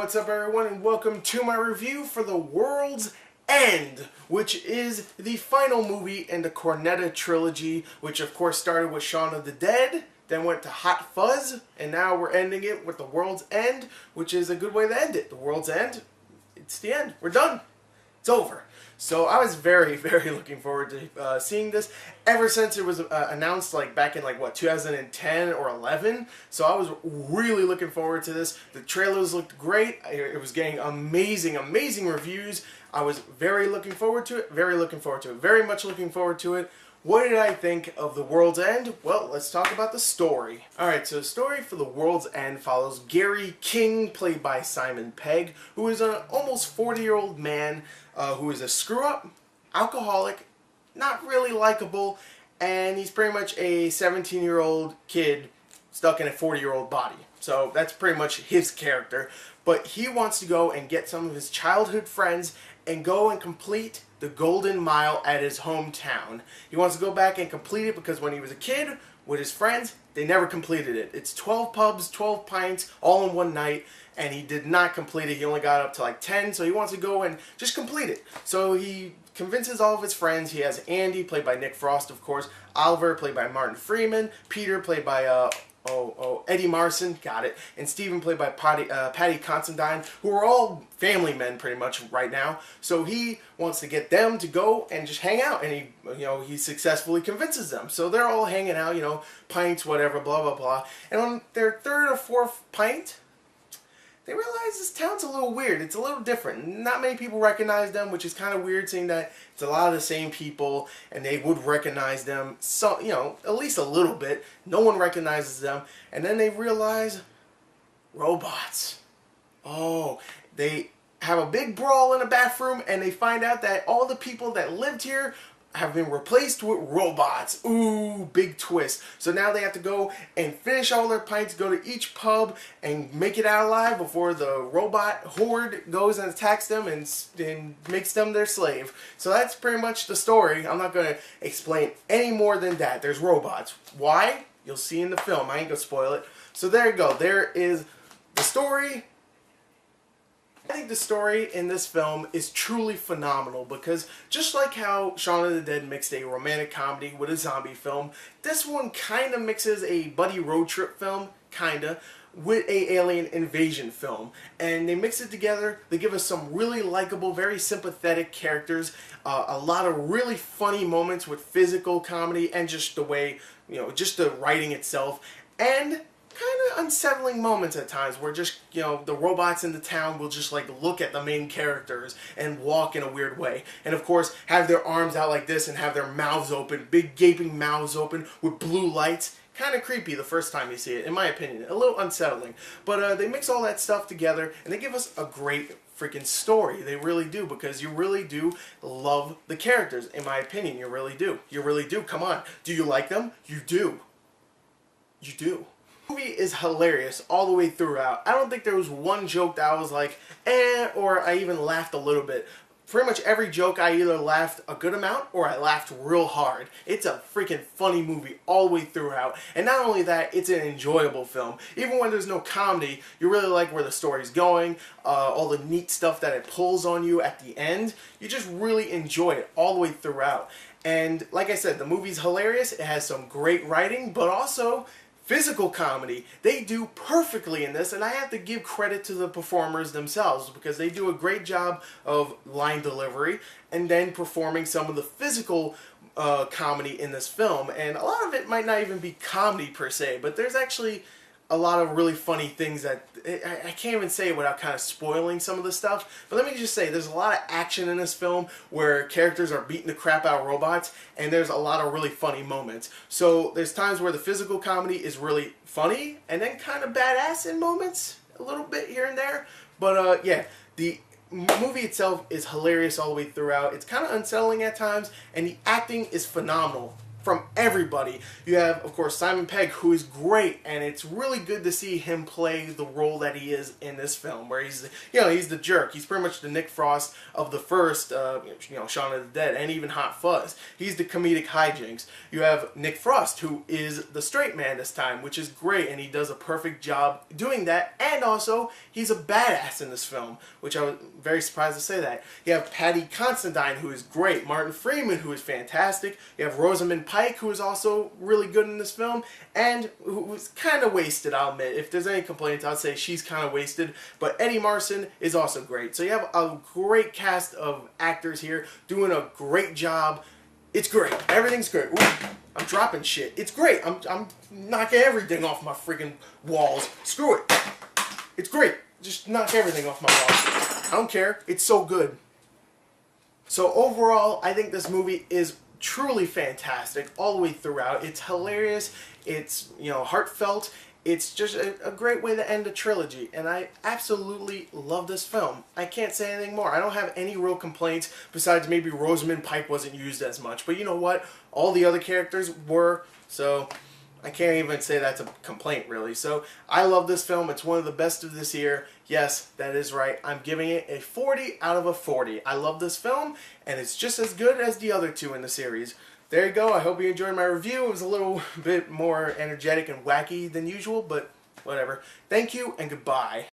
what's up everyone, and welcome to my review for The World's End, which is the final movie in the Cornetto trilogy, which of course started with Shaun of the Dead, then went to Hot Fuzz, and now we're ending it with The World's End, which is a good way to end it. The World's End, it's the end. We're done. It's over. So I was very, very looking forward to seeing this ever since it was announced, like back in 2010 or 11. So I was really looking forward to this. The trailers looked great. It was getting amazing, amazing reviews. I was very looking forward to it. Very looking forward to it. Very much looking forward to it. What did I think of The World's End? Well, let's talk about the story. Alright, so the story for The World's End follows Gary King, played by Simon Pegg, who is an almost 40-year-old man who is a screw-up, alcoholic, not really likable, and he's pretty much a 17-year-old kid stuck in a 40-year-old body. So that's pretty much his character. But he wants to go and get some of his childhood friends and go and complete the Golden Mile at his hometown. He wants to go back and complete it because when he was a kid with his friends, they never completed it. It's 12 pubs, 12 pints, all in one night, and he did not complete it. He only got up to like 10, so he wants to go and just complete it. So he convinces all of his friends. He has Andy, played by Nick Frost, of course, Oliver, played by Martin Freeman, Peter, played by Eddie Marsan, got it, and Stephen, played by Paddy Considine, who are all family men pretty much right now. So he wants to get them to go and just hang out, and he successfully convinces them. So they're all hanging out, pints, whatever, blah blah blah. And on their third or fourth pint, they realize this town's a little weird. It's a little different. Not many people recognize them, which is kind of weird, seeing that it's a lot of the same people, and they would recognize them, so, at least a little bit. No one recognizes them. And then they realize, robots. Oh, they have a big brawl in a bathroom, and they find out that all the people that lived here have been replaced with robots. Ooh, big twist. So now they have to go and finish all their pints, go to each pub, and make it out alive before the robot horde goes and attacks them and makes them their slave. So that's pretty much the story. I'm not going to explain any more than that. There's robots. Why? You'll see in the film. I ain't going to spoil it. So there you go. There is the story. I think the story in this film is truly phenomenal because just like how Shaun of the Dead mixed a romantic comedy with a zombie film, this one kind of mixes a buddy road trip film, with a alien invasion film. And they mix it together. They give us some really likable, very sympathetic characters, a lot of really funny moments with physical comedy and just the way, just the writing itself, and kind of unsettling moments at times where just, the robots in the town will just look at the main characters and walk in a weird way. And of course, have their arms out like this and have their mouths open, big gaping mouths open with blue lights. Kind of creepy the first time you see it, in my opinion. A little unsettling. But they mix all that stuff together and they give us a great freaking story. They really do, because you really do love the characters, in my opinion. You really do. You really do. Come on. Do you like them? You do. You do. The movie is hilarious all the way throughout. I don't think there was one joke that I was like, or I even laughed a little bit. Pretty much every joke I either laughed a good amount or I laughed real hard. It's a freaking funny movie all the way throughout. And not only that, it's an enjoyable film. Even when there's no comedy, you really like where the story's going, all the neat stuff that it pulls on you at the end. You just really enjoy it all the way throughout. And like I said, the movie's hilarious. It has some great writing, but also physical comedy. They do perfectly in this, and I have to give credit to the performers themselves because they do a great job of line delivery and then performing some of the physical comedy in this film. And a lot of it might not even be comedy per se, but there's actually a lot of really funny things that I can't even say it without kind of spoiling some of the stuff. But let me just say, there's a lot of action in this film where characters are beating the crap out of robots, and there's a lot of really funny moments. So there's times where the physical comedy is really funny, and then kind of badass in moments, a little bit here and there. But yeah, the movie itself is hilarious all the way throughout. It's kind of unsettling at times, and the acting is phenomenal. from everybody. You have, of course, Simon Pegg, who is great, and it's really good to see him play the role that he is in this film, where he's, he's the jerk. He's pretty much the Nick Frost of the first, Shaun of the Dead, and even Hot Fuzz. He's the comedic hijinks. You have Nick Frost, who is the straight man this time, which is great, and he does a perfect job doing that, and also, he's a badass in this film, which I was very surprised to say that. You have Paddy Considine, who is great, Martin Freeman, who is fantastic, you have Rosamund Pike, who is also really good in this film, and who was kind of wasted, I'll admit. If there's any complaints, I'd say she's kind of wasted, but Eddie Marsan is also great. So you have a great cast of actors here doing a great job. It's great. Everything's great. Ooh, I'm dropping shit. It's great. I'm knocking everything off my freaking walls. Screw it. It's great. Just knock everything off my walls. I don't care. It's so good. So overall, I think this movie is truly fantastic all the way throughout. It's hilarious. It's, heartfelt. It's just a great way to end a trilogy, and I absolutely love this film. I can't say anything more. I don't have any real complaints besides maybe Rosamund Pike wasn't used as much, but you know what? All the other characters were, so I can't even say that's a complaint, really. So I love this film. It's one of the best of this year. Yes, that is right. I'm giving it a 40 out of a 40. I love this film, and it's just as good as the other two in the series. There you go. I hope you enjoyed my review. It was a little bit more energetic and wacky than usual, but whatever. Thank you, and goodbye.